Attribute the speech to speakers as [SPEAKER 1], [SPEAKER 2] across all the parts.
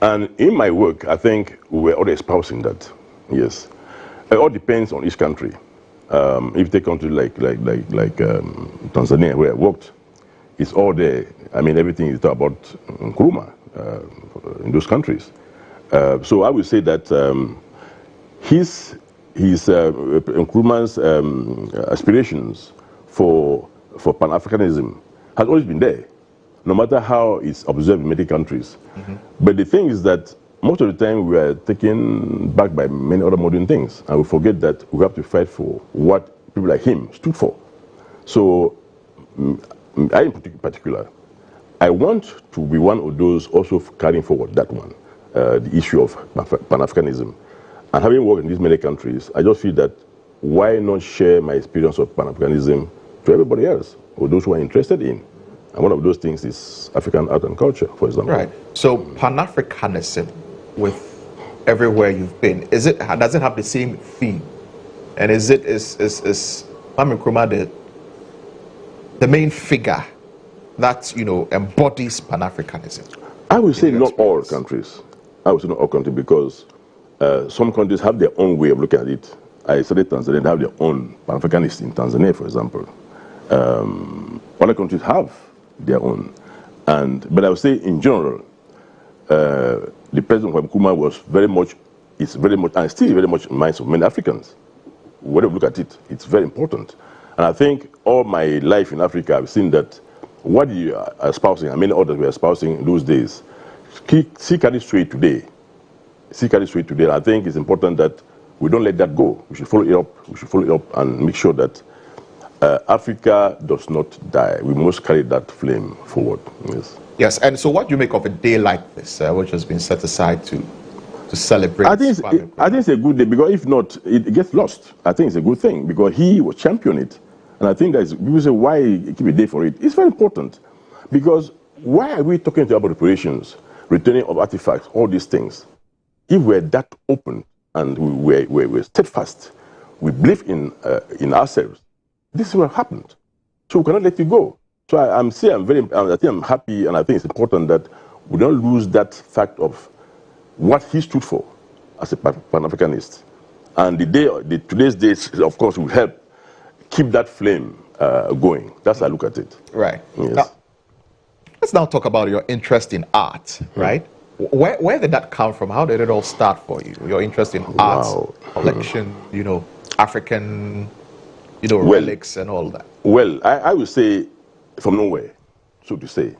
[SPEAKER 1] And in my work, I think we're already espousing that. Yes. It all depends on each country. If you take country like Tanzania, where I worked, it's all there. I mean, everything is about Nkrumah in those countries. So I would say that his Nkrumah's aspirations for Pan-Africanism has always been there, no matter how it's observed in many countries. But the thing is that most of the time we are taken back by many other modern things, and we forget that we have to fight for what people like him stood for. So I, in particular, I want to be one of those also carrying forward that one, the issue of Pan-Africanism. And having worked in these many countries, I just feel that why not share my experience of Pan-Africanism to everybody else, or those who are interested in. And one of those things is African art and culture, for example.
[SPEAKER 2] Right. So Pan-Africanism, with everywhere you've been, does it have the same theme? And is Kwame Nkrumah the main figure that embodies Pan-Africanism?
[SPEAKER 1] I would say not all countries. I would say not all countries, because some countries have their own way of looking at it. I studied Tanzania, they have their own Pan-Africanists in Tanzania, for example. Other countries have their own. But I would say in general, the president of Nkrumah is very much, and still very much in the minds of many Africans. Whatever you look at it, it's very important. And I think all my life in Africa, I've seen that what you are espousing, and many others were espousing in those days, see carry straight today. See carry straight today. And I think it's important that we don't let that go. We should follow it up. We should follow it up and make sure that Africa does not die. We must carry that flame forward. Yes.
[SPEAKER 2] Yes. And so, what do you make of a day like this, which has been set aside to celebrate?
[SPEAKER 1] I think it's a good day, because if not, it gets lost. I think it's a good thing, because he was championing it, and I think that people say, why keep a day for it? It's very important, because why are we talking about reparations, returning of artifacts, all these things? If we're that open and we're steadfast, we believe in ourselves, this is what happened. So we cannot let it go. So I think I'm happy, and I think it's important that we don't lose that fact of what he stood for as a Pan-Africanist. And today's days, of course, will help keep that flame going. That's how I look at it.
[SPEAKER 2] Right.
[SPEAKER 1] Yes.
[SPEAKER 2] Now, let's now talk about your interest in art, right? Where did that come from? How did it all start for you? Your interest in art, collection, African, relics and all that.
[SPEAKER 1] Well, I would say from nowhere, so to say.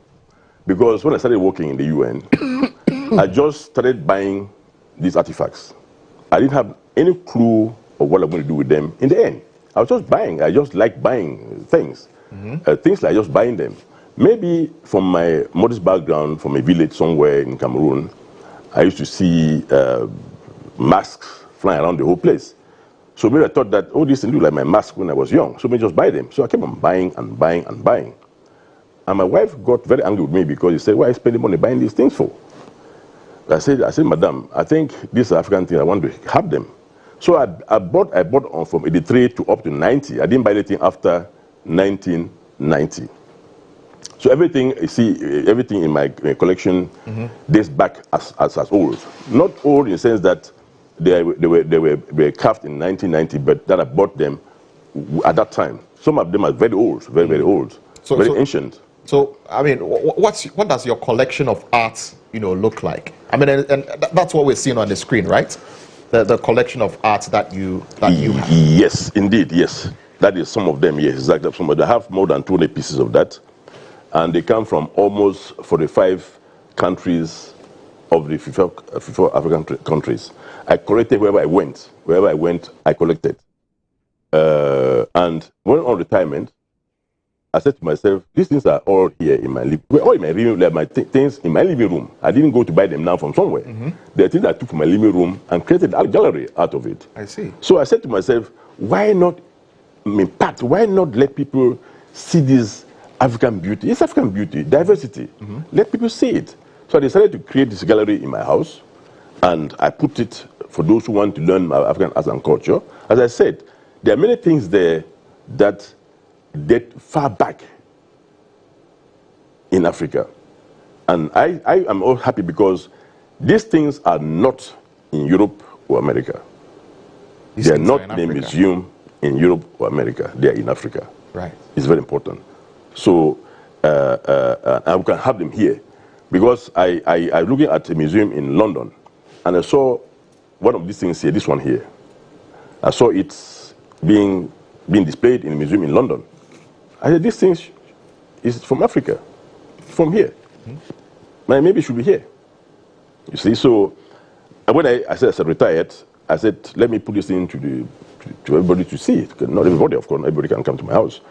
[SPEAKER 1] Because when I started working in the UN, I just started buying these artifacts. I didn't have any clue of what I'm going to do with them in the end. I was just buying. I just like buying things. Things like just buying them. Maybe from my modest background, from a village somewhere in Cameroon, I used to see masks flying around the whole place. So maybe I thought that, oh, this thing look like my mask when I was young, so maybe just buy them. So I kept on buying and buying and buying. And my wife got very angry with me, because she said, why are you spending money buying these things for? I said, Madam, I think these are African things, I want to have them. So I bought on from 83 to up to 90. I didn't buy anything after 1990. So everything you see, everything in my collection dates back as old. Not old in the sense that they were carved in 1990, but that I bought them at that time. Some of them are very old, very old, very ancient.
[SPEAKER 2] So I mean, what does your collection of art, look like? I mean, and that's what we're seeing on the screen, right? The collection of art that you have.
[SPEAKER 1] Yes, indeed, yes. That is some of them. Yes, exactly. Some of them. I have more than 20 pieces of that, and they come from almost 45 countries of the 54 African countries. I collected wherever I went. Wherever I went, I collected. And when on retirement, I said to myself, these things are all here in my living room. All in my living room, like my things in my living room. I didn't go to buy them now from somewhere. They're things I took from my living room and created a gallery out of it.
[SPEAKER 2] I see.
[SPEAKER 1] So I said to myself, why not impact? Why not let people see this African beauty? It's African beauty, diversity. Let people see it. So I decided to create this gallery in my house, and I put it for those who want to learn African arts and culture. As I said, there are many things there that date far back in Africa. And I am all happy because These things are not in Europe or America.
[SPEAKER 2] These
[SPEAKER 1] They are
[SPEAKER 2] things
[SPEAKER 1] not
[SPEAKER 2] in
[SPEAKER 1] in a
[SPEAKER 2] Africa.
[SPEAKER 1] museum in Europe or America. They are in Africa.
[SPEAKER 2] Right.
[SPEAKER 1] It's very important. So, and we can have them here. Because I was looking at a museum in London, and I saw one of these things here, this one here. I saw it being displayed in a museum in London. I said, this thing is from Africa, from here. Maybe it should be here. You see, so when I said retired, I said, let me put this thing to everybody to see it. Not everybody, of course, not everybody can come to my house.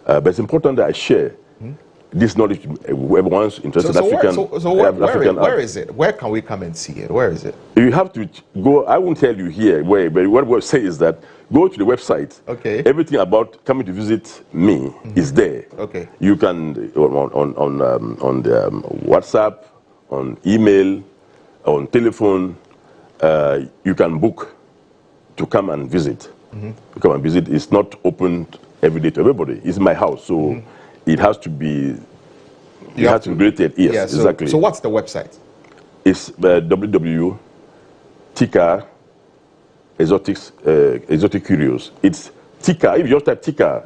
[SPEAKER 1] But it's important that I share this knowledge to everyone's interested.
[SPEAKER 2] Where is it? Where can we come and see it? Where is it?
[SPEAKER 1] You have to go. I won't tell you here where, but what I will say is that go to the website.
[SPEAKER 2] Okay.
[SPEAKER 1] Everything about coming to visit me is there.
[SPEAKER 2] Okay.
[SPEAKER 1] You can on the WhatsApp, on email, on telephone. You can book to come and visit. To come and visit. It's not open every day to everybody. It's my house, so it has to be. You have to be graded. Yes,
[SPEAKER 2] yeah,
[SPEAKER 1] exactly.
[SPEAKER 2] So what's the website?
[SPEAKER 1] It's www.tikar exotic curios. It's Tikar. If you just type Tikar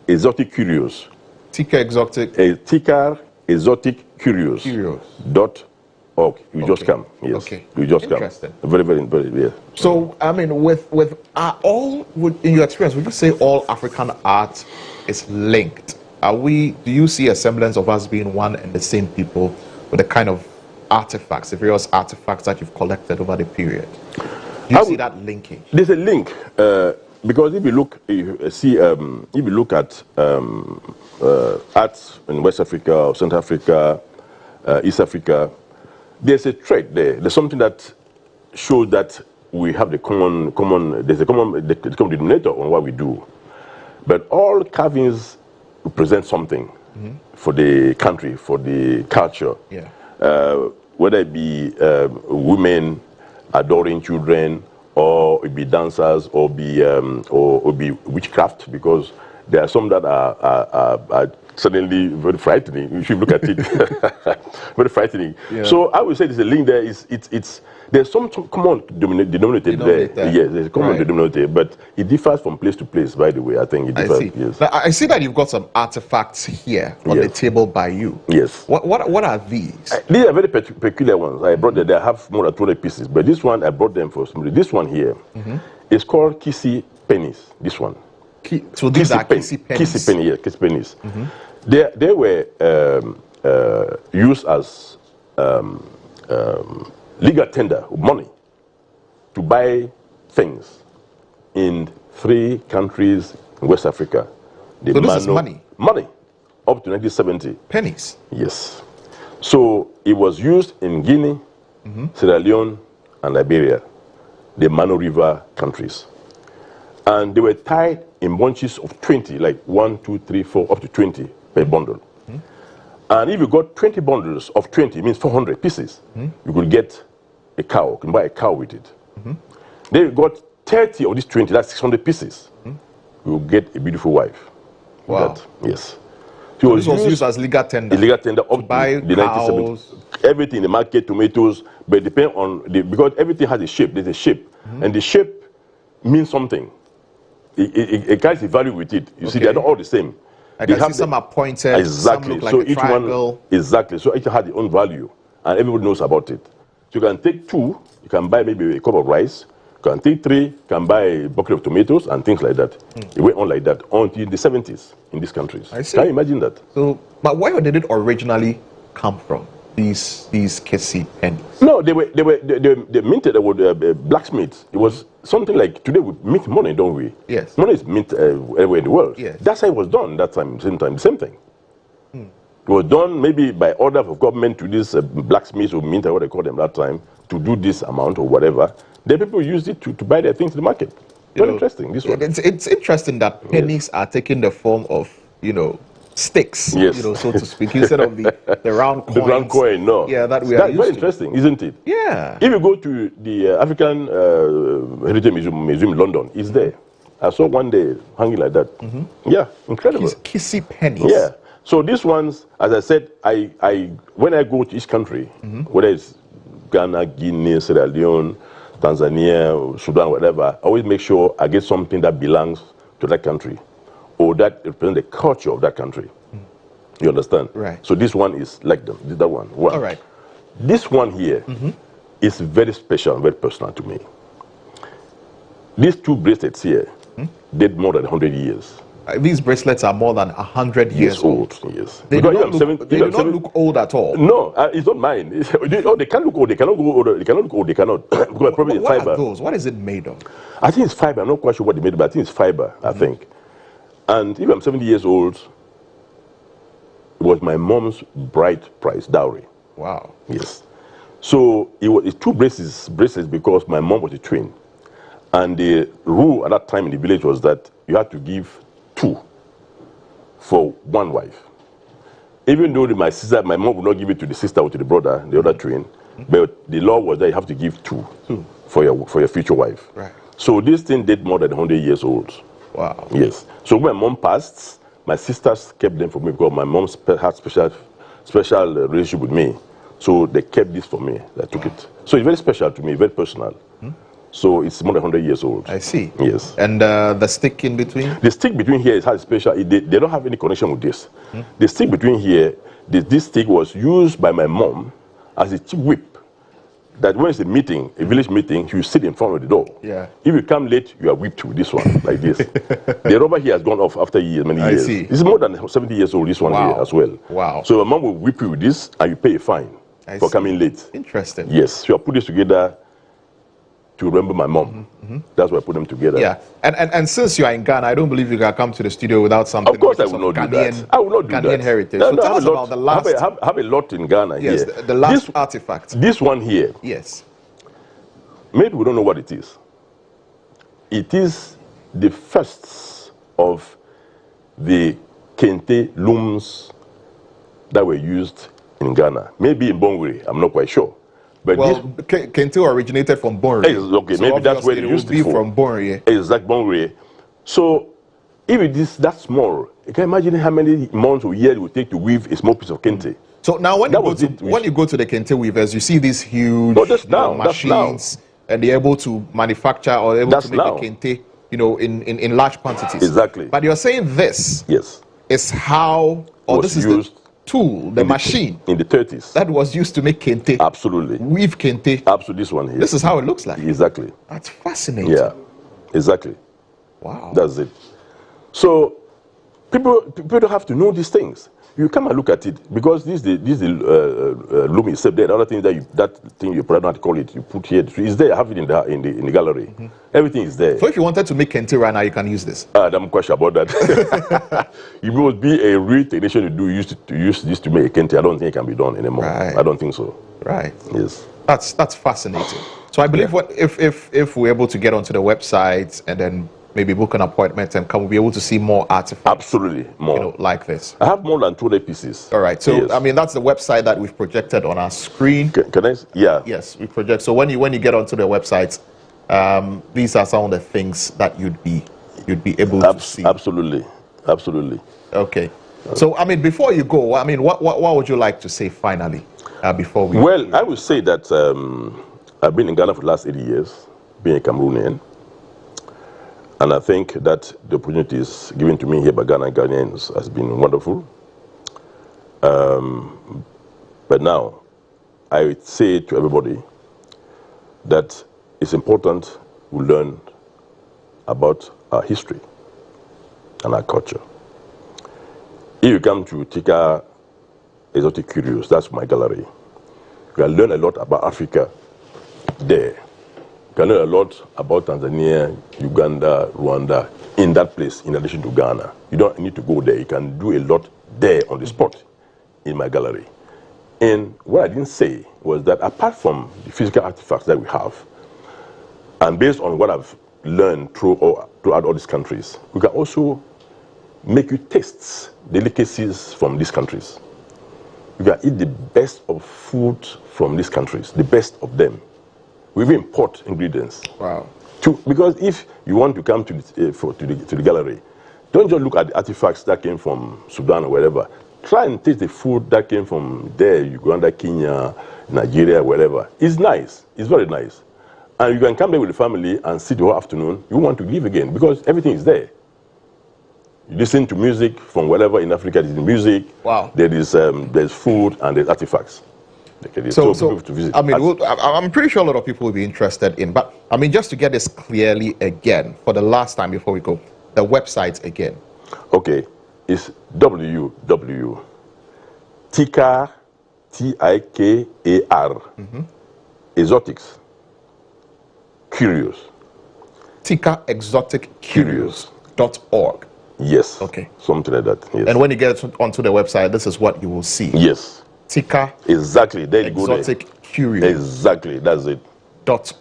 [SPEAKER 1] exotic curios.
[SPEAKER 2] Tikar exotic.
[SPEAKER 1] Tikar exotic curios. .org. You just come. Yes.
[SPEAKER 2] Okay.
[SPEAKER 1] You just
[SPEAKER 2] Interesting.
[SPEAKER 1] come. Very, very, very. Yeah.
[SPEAKER 2] So I mean, with in your experience, would you say all African art is linked? Do you see a semblance of us being one and the same people with the kind of artifacts, the various artifacts that you've collected over the period? Do you see that linkage?
[SPEAKER 1] There's a link because if you look at arts in West Africa or Central Africa, East Africa, there's a thread there. There's something that shows that we have the common denominator on what we do. But all carvings represent something for the country, for the culture.
[SPEAKER 2] Yeah.
[SPEAKER 1] Whether it be women adoring children, or it be dancers, or be witchcraft, because there are some that are suddenly very frightening. You should look at it. Very frightening. Yeah. So I would say there's a link there. There's some common denominator there. Yes, there's a common denominator, but it differs from place to place, by the way. I think it differs.
[SPEAKER 2] I see.
[SPEAKER 1] Yes.
[SPEAKER 2] Now, I see that you've got some artifacts here on the table by you.
[SPEAKER 1] Yes.
[SPEAKER 2] What are these?
[SPEAKER 1] These are very peculiar ones. I brought them. They have more than 200 pieces, but this one I brought them for somebody. This one here is called kissy pennies. This one.
[SPEAKER 2] So these are kissy pennies.
[SPEAKER 1] Kissy pennies, yes, kissy pennies. They were used as legal tender, money, to buy things in 3 countries in West Africa.
[SPEAKER 2] So this is money?
[SPEAKER 1] Money, up to 1970.
[SPEAKER 2] Pennies?
[SPEAKER 1] Yes. So it was used in Guinea, Sierra Leone, and Liberia, the Mano River countries. And they were tied in bunches of 20, like 1, 2, 3, 4, up to 20 per bundle. And if you got 20 bundles of 20, it means 400 pieces. You could get a cow, you can buy a cow with it. Then you got 30 of these 20, that's 600 pieces. You will get a beautiful wife.
[SPEAKER 2] Wow.
[SPEAKER 1] That, yes.
[SPEAKER 2] So this was used as legal tender.
[SPEAKER 1] Legal tender up to
[SPEAKER 2] buy
[SPEAKER 1] the
[SPEAKER 2] cows.
[SPEAKER 1] 1970s. Everything in the market, tomatoes, but depend on because everything has a shape. There's a shape, and the shape means something. It carries a value with it. You see, they're not all the same.
[SPEAKER 2] I can see some are pointed,
[SPEAKER 1] exactly.
[SPEAKER 2] Some look like
[SPEAKER 1] so
[SPEAKER 2] a triangle.
[SPEAKER 1] Exactly. So each has its own value, and everybody knows about it. So you can take 2, you can buy maybe a cup of rice. You can take 3, you can buy a bucket of tomatoes and things like that. It went on like that until the 70s in these countries.
[SPEAKER 2] I see.
[SPEAKER 1] Can you imagine that?
[SPEAKER 2] So, but where did it originally come from? These kissy pennies?
[SPEAKER 1] No, they minted. They were blacksmiths. It was something like today we mint money, don't we?
[SPEAKER 2] Yes.
[SPEAKER 1] Money is mint everywhere in the world.
[SPEAKER 2] Yes.
[SPEAKER 1] That's how it was done that time. The same thing. It was done maybe by order of government to these blacksmiths or mint, or what they call them that time, to do this amount or whatever. Then people used it to buy their things in the market. Very interesting. This one.
[SPEAKER 2] It's interesting that pennies are taking the form of sticks, so to speak, instead of the round coins.
[SPEAKER 1] The round coin, no.
[SPEAKER 2] Yeah, that we are used
[SPEAKER 1] very
[SPEAKER 2] to.
[SPEAKER 1] interesting, isn't it?
[SPEAKER 2] Yeah.
[SPEAKER 1] If you go to the African Heritage Museum in London, it's there. I saw one day hanging like that. Yeah, incredible.
[SPEAKER 2] Kissy pennies.
[SPEAKER 1] Yeah. So these ones, as I said, when I go to each country, whether it's Ghana, Guinea, Sierra Leone, Tanzania, Sudan, whatever, I always make sure I get something that belongs to that country or that represents the culture of that country. You understand?
[SPEAKER 2] Right.
[SPEAKER 1] So this one is like that one.
[SPEAKER 2] All right.
[SPEAKER 1] This one here is very special and very personal to me. These two bracelets here date more than 100 years.
[SPEAKER 2] These bracelets are more than 100 years old.
[SPEAKER 1] Yes.
[SPEAKER 2] They do not look old at all.
[SPEAKER 1] No, it's not mine. They can look old. They cannot go older. They cannot look old. They cannot. Because probably
[SPEAKER 2] What
[SPEAKER 1] fiber.
[SPEAKER 2] are those? What is it made of?
[SPEAKER 1] I think it's fiber. I'm not quite sure what they made, but I think it's fiber. I think. And if I'm 70 years old, it was my mom's bride price dowry.
[SPEAKER 2] Wow.
[SPEAKER 1] Yes. So it's two bracelets because my mom was a twin. And the rule at that time in the village was that you had to give 2 for one wife. Even though my mom would not give it to the sister or to the brother, the other twin, but the law was that you have to give 2 for your future wife.
[SPEAKER 2] Right.
[SPEAKER 1] So this thing did more than 100 years old.
[SPEAKER 2] Wow.
[SPEAKER 1] Yes. So when my mom passed, my sisters kept them for me because my mom had special relationship with me. So they kept this for me. I took it. So it's very special to me, very personal. So it's more than 100 years old.
[SPEAKER 2] I see.
[SPEAKER 1] Yes.
[SPEAKER 2] And the stick in between? The
[SPEAKER 1] stick between here has special. They don't have any connection with this. The stick between here, this stick was used by my mom as a cheap whip. That when it's a meeting, a village meeting, you sit in front of the door.
[SPEAKER 2] Yeah.
[SPEAKER 1] If you come late, you are whipped with this one, like this. The rubber here has gone off after many years.
[SPEAKER 2] I see.
[SPEAKER 1] This is more than 70 years old, this one here as well.
[SPEAKER 2] Wow.
[SPEAKER 1] So my mom will whip you with this and you pay a fine for coming late.
[SPEAKER 2] Interesting.
[SPEAKER 1] Yes. So I put this together to remember my mom. That's why I put them together.
[SPEAKER 2] Yeah. And since you are in Ghana, I don't believe you can come to the studio without something.
[SPEAKER 1] Of course I will not do that. I will not do
[SPEAKER 2] Ghanaian
[SPEAKER 1] that.
[SPEAKER 2] heritage.
[SPEAKER 1] No,
[SPEAKER 2] So tell us about the last.
[SPEAKER 1] Have a lot in Ghana
[SPEAKER 2] Yes,
[SPEAKER 1] here.
[SPEAKER 2] the last artifact.
[SPEAKER 1] This one here.
[SPEAKER 2] Yes.
[SPEAKER 1] Maybe we don't know what it is. It is the first of the kente looms that were used in Ghana. Maybe in Bongwe, I'm not quite sure. But
[SPEAKER 2] well, kente originated from Bongwe.
[SPEAKER 1] Okay, so maybe that's where they used it for.
[SPEAKER 2] From Bongwe.
[SPEAKER 1] Exactly, Bongwe. So if it is that small, you can imagine how many months or years it would take to weave a small piece of kente.
[SPEAKER 2] So now when you go to the kente weavers, you see these huge machines, and they're able to manufacture or able to make the kente, in large quantities.
[SPEAKER 1] Exactly.
[SPEAKER 2] But you're saying this is how, or this is the tool, the machine
[SPEAKER 1] in the 30s
[SPEAKER 2] that was used to make kente.
[SPEAKER 1] Absolutely.
[SPEAKER 2] Weave kente.
[SPEAKER 1] Absolutely, this one here.
[SPEAKER 2] This is how it looks like.
[SPEAKER 1] Exactly.
[SPEAKER 2] That's fascinating.
[SPEAKER 1] Yeah, exactly.
[SPEAKER 2] Wow.
[SPEAKER 1] That's it. So people don't have to know these things. You come and look at it because this loom itself. There, other things that thing you probably not call it. You put here. It's there. I have it in the gallery. Everything is there.
[SPEAKER 2] So if you wanted to make kente right now, you can use this.
[SPEAKER 1] I'm quite sure about that. You must be a real technician to use this to make a kente. I don't think it can be done anymore.
[SPEAKER 2] Right.
[SPEAKER 1] I don't think so.
[SPEAKER 2] Right.
[SPEAKER 1] Yes.
[SPEAKER 2] That's fascinating. So I believe if we're able to get onto the website and then maybe book an appointment and come, we'll be able to see more artifacts.
[SPEAKER 1] Absolutely, more.
[SPEAKER 2] Like this.
[SPEAKER 1] I have more than 200 pieces.
[SPEAKER 2] All right. So, I mean, that's the website that we've projected on our screen.
[SPEAKER 1] Can I? Yeah.
[SPEAKER 2] Yes, we project. So when you get onto the website, these are some of the things that you'd be able to see.
[SPEAKER 1] Absolutely. Absolutely.
[SPEAKER 2] Okay. So, I mean, before you go, I mean, what would you like to say finally before we...
[SPEAKER 1] Well, I would say that I've been in Ghana for the last 80 years, being a Cameroonian. And I think that the opportunities given to me here by Ghanaians has been wonderful. But now, I would say to everybody that it's important we learn about our history and our culture. If you come to Tika Exotic Curios, that's my gallery, you can learn a lot about Africa there. You can learn a lot about Tanzania, Uganda, Rwanda, in that place, in addition to Ghana. You don't need to go there. You can do a lot there on the spot in my gallery. And what I didn't say was that apart from the physical artifacts that we have, and based on what I've learned throughout all these countries, we can also make you taste delicacies from these countries. You can eat the best of food from these countries, the best of them. We even import ingredients.
[SPEAKER 2] Wow.
[SPEAKER 1] Because if you want to come to the gallery, don't just look at the artifacts that came from Sudan or wherever. Try and taste the food that came from there, Uganda, Kenya, Nigeria, wherever. It's nice. It's very nice. And you can come there with the family and sit the whole afternoon. You want to leave again because everything is there. You listen to music from wherever in Africa. There's music.
[SPEAKER 2] Wow.
[SPEAKER 1] There's food and there's artifacts. Okay,
[SPEAKER 2] so
[SPEAKER 1] people to visit.
[SPEAKER 2] I mean, I'm pretty sure a lot of people will be interested in. But I mean, just to get this clearly again for the last time before we go, the website again.
[SPEAKER 1] Okay, it's www. Tikar, Tikar, exotics, curious.
[SPEAKER 2] Tikar Exotic Curious.org.
[SPEAKER 1] Yes.
[SPEAKER 2] Okay.
[SPEAKER 1] Something like that. Yes.
[SPEAKER 2] And when you get onto the website, this is what you will see.
[SPEAKER 1] Yes.
[SPEAKER 2] Tikar
[SPEAKER 1] Exactly. There you go.
[SPEAKER 2] Exotic Curious.
[SPEAKER 1] Exactly. That's it.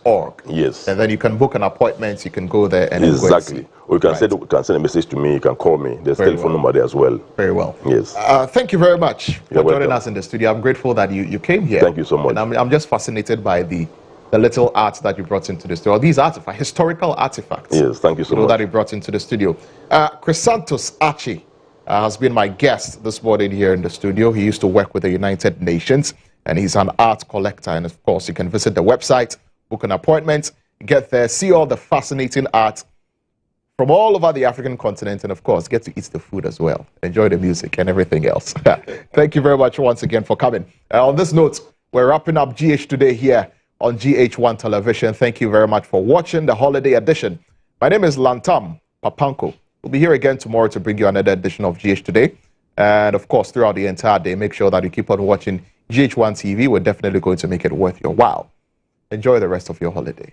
[SPEAKER 2] .org.
[SPEAKER 1] Yes.
[SPEAKER 2] And then you can book an appointment. You can go there and
[SPEAKER 1] exactly. Or you can
[SPEAKER 2] right.
[SPEAKER 1] send a message to me. You can call me. There's a telephone number there as well.
[SPEAKER 2] Very well.
[SPEAKER 1] Yes.
[SPEAKER 2] Thank you very much for joining
[SPEAKER 1] welcome.
[SPEAKER 2] us in the studio. I'm grateful that you came here.
[SPEAKER 1] Thank you so much.
[SPEAKER 2] And I'm just fascinated by the little art that you brought into the studio. These artifacts, historical artifacts.
[SPEAKER 1] Yes. Thank you so much.
[SPEAKER 2] That you brought into the studio. Chrysanthus Archie has been my guest this morning here in the studio. He used to work with the United Nations, and he's an art collector. And of course, you can visit the website, book an appointment, get there, see all the fascinating art from all over the African continent, and of course, get to eat the food as well. Enjoy the music and everything else. Thank you very much once again for coming. On this note, we're wrapping up GH Today here on GH1 Television. Thank you very much for watching the holiday edition. My name is Lantam Papanko. We'll be here again tomorrow to bring you another edition of GH Today. And of course, throughout the entire day, make sure that you keep on watching GH1 TV. We're definitely going to make it worth your while. Enjoy the rest of your holiday.